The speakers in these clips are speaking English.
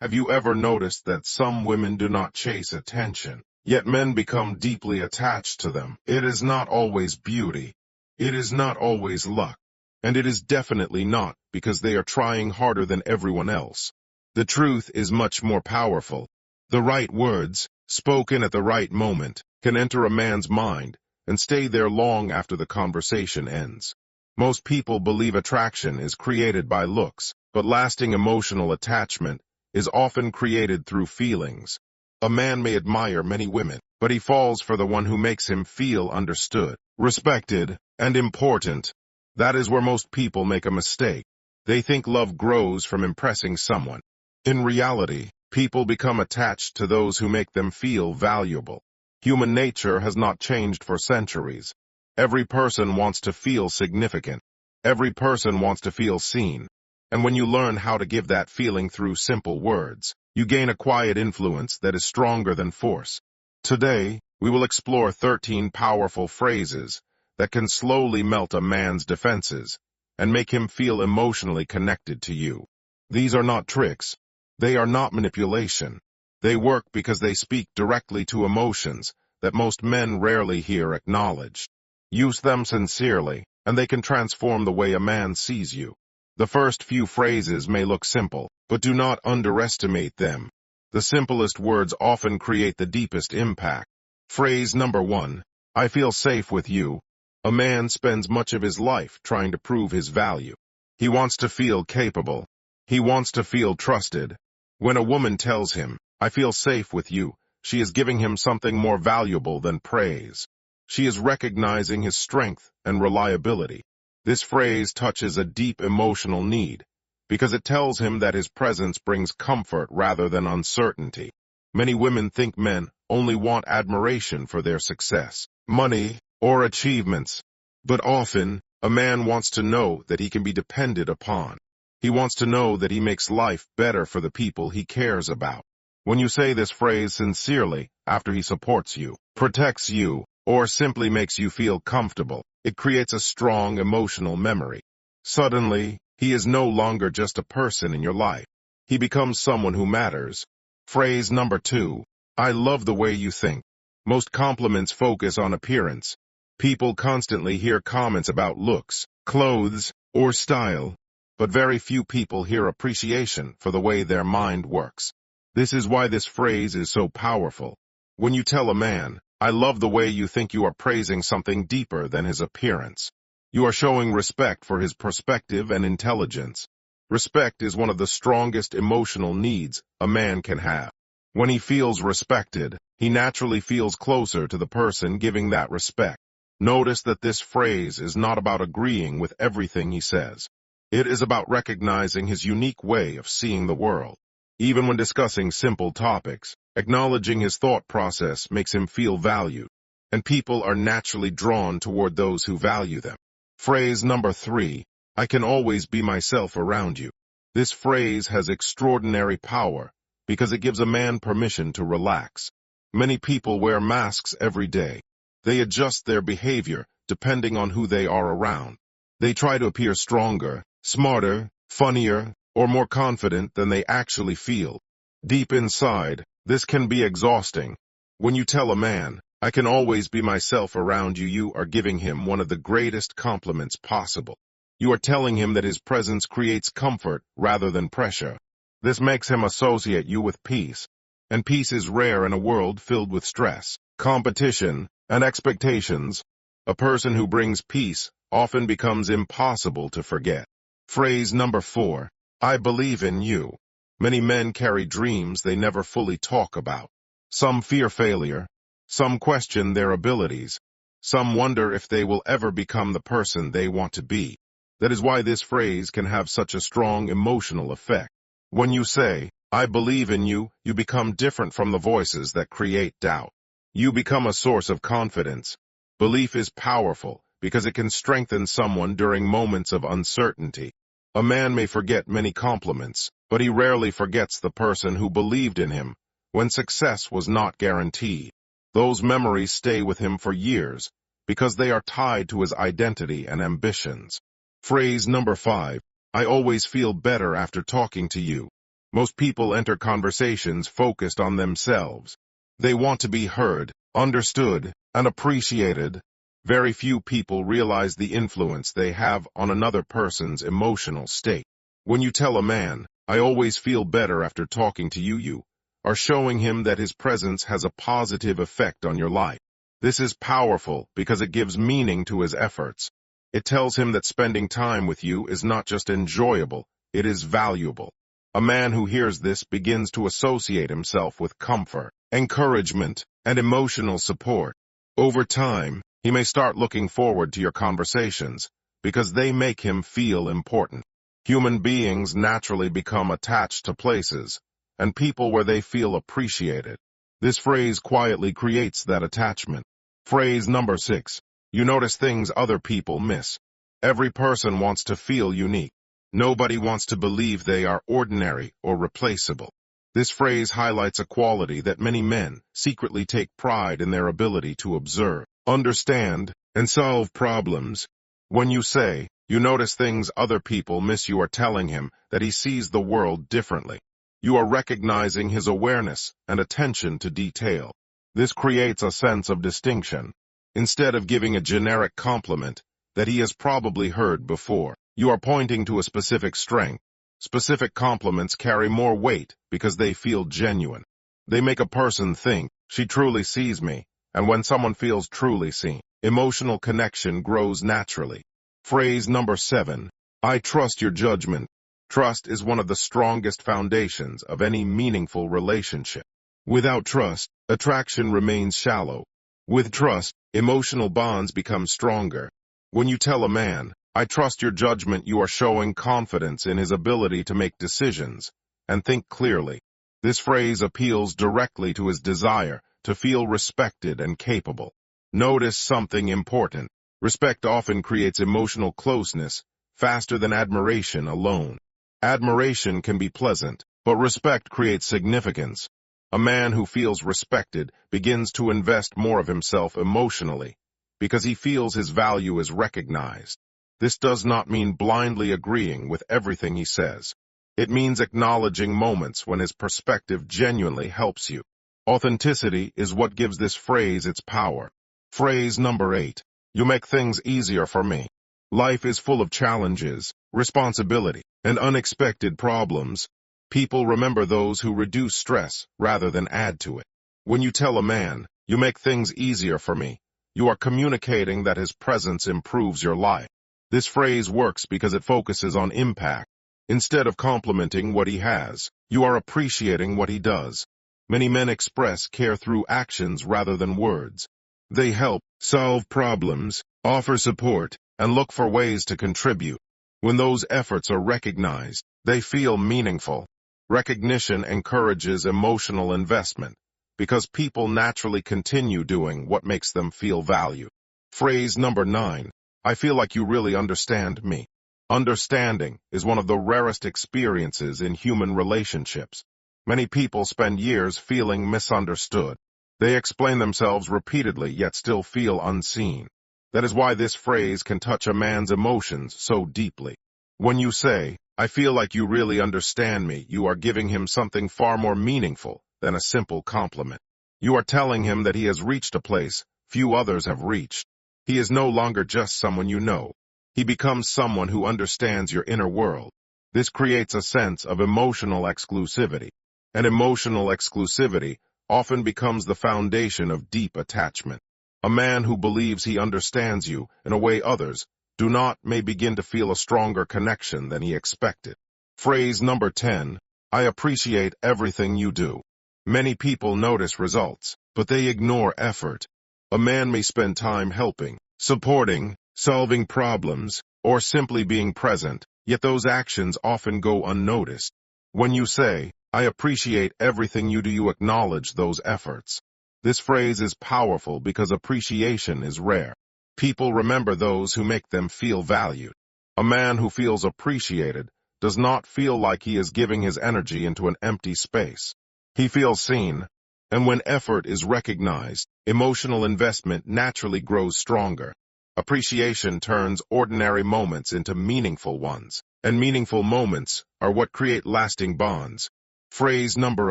Have you ever noticed that some women do not chase attention, yet men become deeply attached to them? It is not always beauty. It is not always luck. And it is definitely not because they are trying harder than everyone else. The truth is much more powerful. The right words, spoken at the right moment, can enter a man's mind and stay there long after the conversation ends. Most people believe attraction is created by looks, but lasting emotional attachment is often created through feelings. A man may admire many women, but he falls for the one who makes him feel understood, respected, and important. That is where most people make a mistake. They think love grows from impressing someone. In reality, people become attached to those who make them feel valuable. Human nature has not changed for centuries. Every person wants to feel significant. Every person wants to feel seen. And when you learn how to give that feeling through simple words, you gain a quiet influence that is stronger than force. Today, we will explore 13 powerful phrases that can slowly melt a man's defenses and make him feel emotionally connected to you. These are not tricks. They are not manipulation. They work because they speak directly to emotions that most men rarely hear acknowledged. Use them sincerely, and they can transform the way a man sees you. The first few phrases may look simple, but do not underestimate them. The simplest words often create the deepest impact. Phrase number 1, I feel safe with you. A man spends much of his life trying to prove his value. He wants to feel capable. He wants to feel trusted. When a woman tells him, I feel safe with you, she is giving him something more valuable than praise. She is recognizing his strength and reliability. This phrase touches a deep emotional need, because it tells him that his presence brings comfort rather than uncertainty. Many women think men only want admiration for their success, money, or achievements. But often, a man wants to know that he can be depended upon. He wants to know that he makes life better for the people he cares about. When you say this phrase sincerely after he supports you, protects you, or simply makes you feel comfortable, it creates a strong emotional memory. Suddenly, he is no longer just a person in your life. He becomes someone who matters. Phrase number 2, I love the way you think. Most compliments focus on appearance. People constantly hear comments about looks, clothes, or style, but very few people hear appreciation for the way their mind works. This is why this phrase is so powerful. When you tell a man, I love the way you think, you are praising something deeper than his appearance. You are showing respect for his perspective and intelligence. Respect is one of the strongest emotional needs a man can have. When he feels respected, he naturally feels closer to the person giving that respect. Notice that this phrase is not about agreeing with everything he says. It is about recognizing his unique way of seeing the world. Even when discussing simple topics, acknowledging his thought process makes him feel valued, and people are naturally drawn toward those who value them. Phrase number 3, I can always be myself around you. This phrase has extraordinary power because it gives a man permission to relax. Many people wear masks every day. They adjust their behavior depending on who they are around. They try to appear stronger, smarter, funnier, or more confident than they actually feel. Deep inside, this can be exhausting. When you tell a man, I can always be myself around you, you are giving him one of the greatest compliments possible. You are telling him that his presence creates comfort rather than pressure. This makes him associate you with peace, and peace is rare in a world filled with stress, competition, and expectations. A person who brings peace often becomes impossible to forget. Phrase number 4, I believe in you. Many men carry dreams they never fully talk about. Some fear failure. Some question their abilities. Some wonder if they will ever become the person they want to be. That is why this phrase can have such a strong emotional effect. When you say, I believe in you, you become different from the voices that create doubt. You become a source of confidence. Belief is powerful because it can strengthen someone during moments of uncertainty. A man may forget many compliments, but he rarely forgets the person who believed in him when success was not guaranteed. Those memories stay with him for years because they are tied to his identity and ambitions. Phrase number 5, I always feel better after talking to you. Most people enter conversations focused on themselves. They want to be heard, understood, and appreciated. Very few people realize the influence they have on another person's emotional state. When you tell a man, "I always feel better after talking to you," you are showing him that his presence has a positive effect on your life. This is powerful because it gives meaning to his efforts. It tells him that spending time with you is not just enjoyable, it is valuable. A man who hears this begins to associate himself with comfort, encouragement, and emotional support. Over time, he may start looking forward to your conversations because they make him feel important. Human beings naturally become attached to places and people where they feel appreciated. This phrase quietly creates that attachment. Phrase number 6. You notice things other people miss. Every person wants to feel unique. Nobody wants to believe they are ordinary or replaceable. This phrase highlights a quality that many men secretly take pride in their ability to observe, understand, and solve problems. When you say, you notice things other people miss, you are telling him that he sees the world differently. You are recognizing his awareness and attention to detail. This creates a sense of distinction. Instead of giving a generic compliment that he has probably heard before, you are pointing to a specific strength. Specific compliments carry more weight because they feel genuine. They make a person think, "She truly sees me," and when someone feels truly seen, emotional connection grows naturally. Phrase number 7. I trust your judgment. Trust is one of the strongest foundations of any meaningful relationship. Without trust, attraction remains shallow. With trust, emotional bonds become stronger. When you tell a man, "I trust your judgment," you are showing confidence in his ability to make decisions and think clearly. This phrase appeals directly to his desire to feel respected and capable. Notice something important. Respect often creates emotional closeness faster than admiration alone. Admiration can be pleasant, but respect creates significance. A man who feels respected begins to invest more of himself emotionally because he feels his value is recognized. This does not mean blindly agreeing with everything he says. It means acknowledging moments when his perspective genuinely helps you. Authenticity is what gives this phrase its power. Phrase number 8. You make things easier for me. Life is full of challenges, responsibility, and unexpected problems. People remember those who reduce stress rather than add to it. When you tell a man, "You make things easier for me," you are communicating that his presence improves your life. This phrase works because it focuses on impact. Instead of complimenting what he has, you are appreciating what he does. Many men express care through actions rather than words. They help, solve problems, offer support, and look for ways to contribute. When those efforts are recognized, they feel meaningful. Recognition encourages emotional investment because people naturally continue doing what makes them feel valued. Phrase number 9. I feel like you really understand me. Understanding is one of the rarest experiences in human relationships. Many people spend years feeling misunderstood. They explain themselves repeatedly yet still feel unseen. That is why this phrase can touch a man's emotions so deeply. When you say, "I feel like you really understand me," you are giving him something far more meaningful than a simple compliment. You are telling him that he has reached a place few others have reached. He is no longer just someone you know. He becomes someone who understands your inner world. This creates a sense of emotional exclusivity. And emotional exclusivity often becomes the foundation of deep attachment. A man who believes he understands you in a way others do not may begin to feel a stronger connection than he expected. Phrase number 10. I appreciate everything you do. Many people notice results, but they ignore effort. A man may spend time helping, supporting, solving problems, or simply being present, yet those actions often go unnoticed. When you say, "I appreciate everything you do," you acknowledge those efforts. This phrase is powerful because appreciation is rare. People remember those who make them feel valued. A man who feels appreciated does not feel like he is giving his energy into an empty space. He feels seen, and when effort is recognized, emotional investment naturally grows stronger. Appreciation turns ordinary moments into meaningful ones, and meaningful moments are what create lasting bonds. Phrase number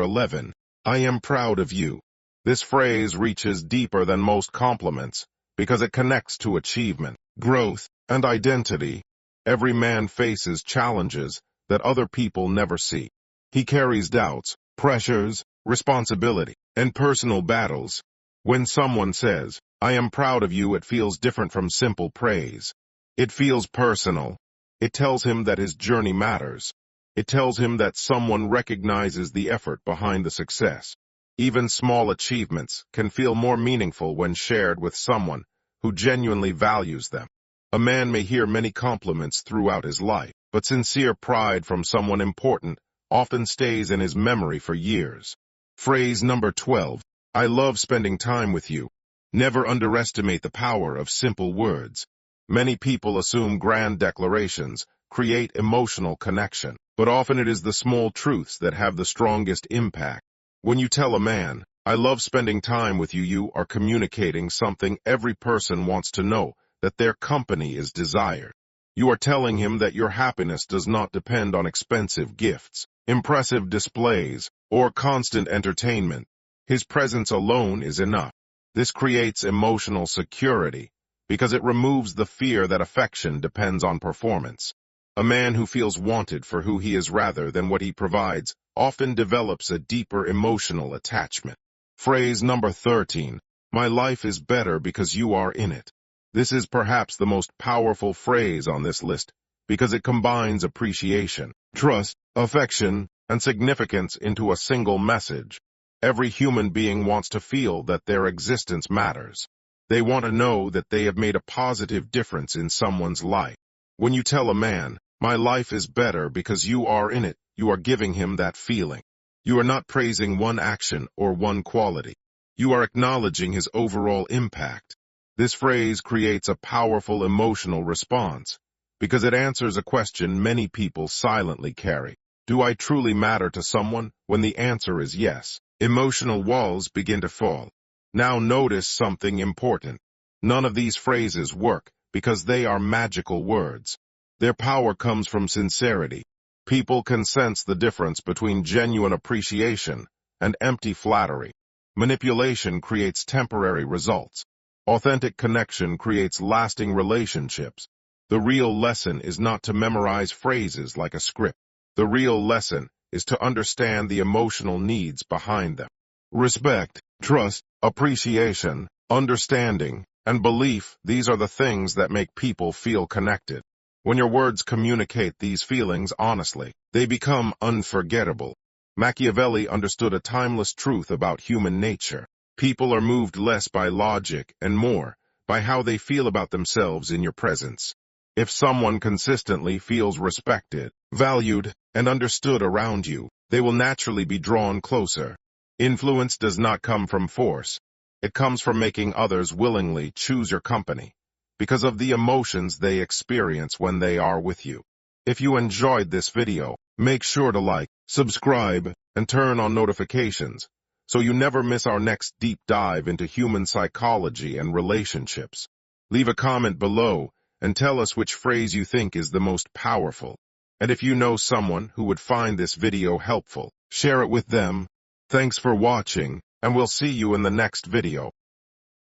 11. I am proud of you. This phrase reaches deeper than most compliments because it connects to achievement, growth, and identity. Every man faces challenges that other people never see. He carries doubts, pressures, responsibility, and personal battles. When someone says, I am proud of you, it feels different from simple praise. It feels personal. It tells him that his journey matters. It tells him that someone recognizes the effort behind the success. Even small achievements can feel more meaningful when shared with someone who genuinely values them. A man may hear many compliments throughout his life, but sincere pride from someone important often stays in his memory for years. Phrase number 12. I love spending time with you. Never underestimate the power of simple words. Many people assume grand declarations create emotional connection, but often it is the small truths that have the strongest impact. When you tell a man, I love spending time with you, you are communicating something every person wants to know, that their company is desired. You are telling him that your happiness does not depend on expensive gifts, impressive displays, or constant entertainment. His presence alone is enough. This creates emotional security because it removes the fear that affection depends on performance. A man who feels wanted for who he is rather than what he provides often develops a deeper emotional attachment. Phrase number 13. My life is better because you are in it. This is perhaps the most powerful phrase on this list because it combines appreciation, trust, affection, and significance into a single message. Every human being wants to feel that their existence matters. They want to know that they have made a positive difference in someone's life. When you tell a man, my life is better because you are in it, you are giving him that feeling. You are not praising one action or one quality. You are acknowledging his overall impact. This phrase creates a powerful emotional response because it answers a question many people silently carry. Do I truly matter to someone? When the answer is yes, emotional walls begin to fall. Now notice something important. None of these phrases work because they are magical words. Their power comes from sincerity. People can sense the difference between genuine appreciation and empty flattery. Manipulation creates temporary results. Authentic connection creates lasting relationships. The real lesson is not to memorize phrases like a script. The real lesson is to understand the emotional needs behind them. Respect, trust, appreciation, understanding, and belief, these are the things that make people feel connected. When your words communicate these feelings honestly, they become unforgettable. Machiavelli understood a timeless truth about human nature. People are moved less by logic and more by how they feel about themselves in your presence. If someone consistently feels respected, valued, and understood around you, they will naturally be drawn closer. Influence does not come from force. It comes from making others willingly choose your company because of the emotions they experience when they are with you. If you enjoyed this video, make sure to like, subscribe, and turn on notifications so you never miss our next deep dive into human psychology and relationships. Leave a comment below and tell us which phrase you think is the most powerful. And if you know someone who would find this video helpful, share it with them. Thanks for watching, and we'll see you in the next video.